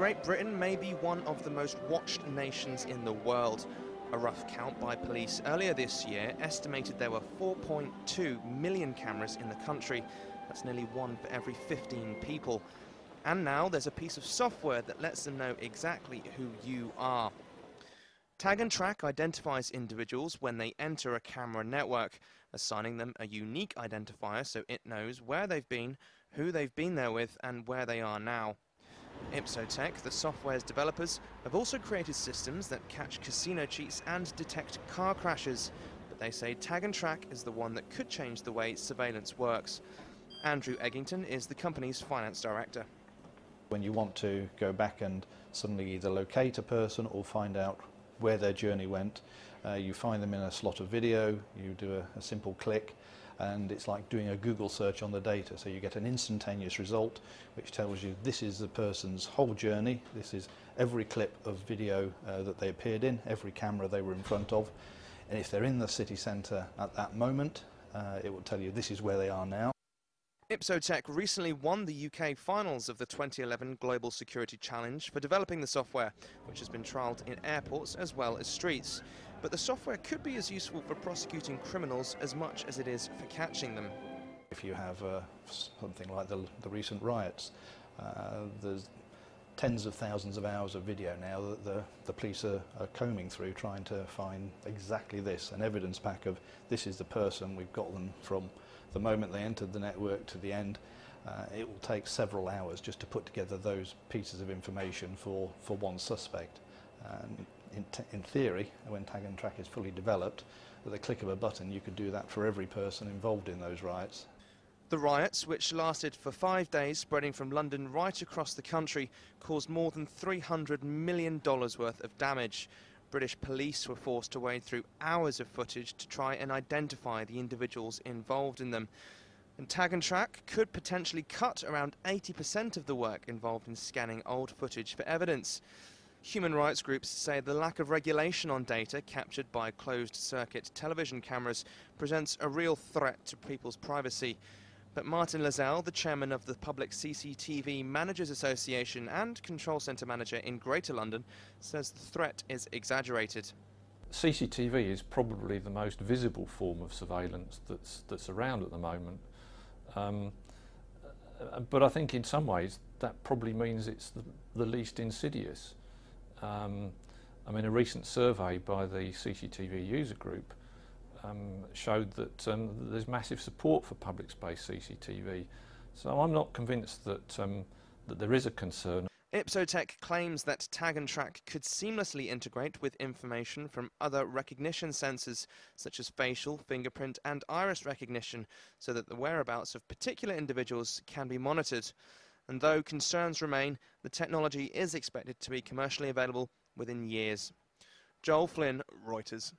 Great Britain may be one of the most watched nations in the world. A rough count by police earlier this year estimated there were 4.2 million cameras in the country. That's nearly one for every 15 people. And now there's a piece of software that lets them know exactly who you are. Tag and Track identifies individuals when they enter a camera network, assigning them a unique identifier so it knows where they've been, who they've been there with, and where they are now. Ipsotek, the software's developers, have also created systems that catch casino cheats and detect car crashes, but they say Tag and Track is the one that could change the way surveillance works. Andrew Eggington is the company's finance director. When you want to go back and suddenly either locate a person or find out where their journey went, you find them in a slot of video, you do a simple click, and it's like doing a Google search on the data. So you get an instantaneous result which tells you this is the person's whole journey, this is every clip of video that they appeared in, every camera they were in front of, and if they're in the city centre at that moment, it will tell you this is where they are now. Ipsotek recently won the UK finals of the 2011 Global Security Challenge for developing the software, which has been trialled in airports as well as streets. But the software could be as useful for prosecuting criminals as much as it is for catching them. If you have something like the recent riots, there's tens of thousands of hours of video now that the police are combing through, trying to find exactly this, an evidence pack of this is the person, we've got them from the moment they entered the network to the end. It will take several hours just to put together those pieces of information for one suspect. In theory, when Tag and Track is fully developed, with a click of a button you could do that for every person involved in those riots. The riots, which lasted for 5 days, spreading from London right across the country, caused more than $300 million worth of damage. British police were forced to wade through hours of footage to try and identify the individuals involved in them. And Tag and Track could potentially cut around 80% of the work involved in scanning old footage for evidence. Human rights groups say the lack of regulation on data captured by closed-circuit television cameras presents a real threat to people's privacy. But Martin Lazelle, the chairman of the Public CCTV Managers Association and Control Centre manager in Greater London, says the threat is exaggerated. CCTV is probably the most visible form of surveillance that's around at the moment. But I think in some ways that probably means it's the least insidious. I mean, a recent survey by the CCTV user group showed that there's massive support for public space CCTV. So I'm not convinced that, that there is a concern. Ipsotek claims that Tag and Track could seamlessly integrate with information from other recognition sensors, such as facial, fingerprint and iris recognition, so that the whereabouts of particular individuals can be monitored. And though concerns remain, the technology is expected to be commercially available within years. Joel Flynn, Reuters.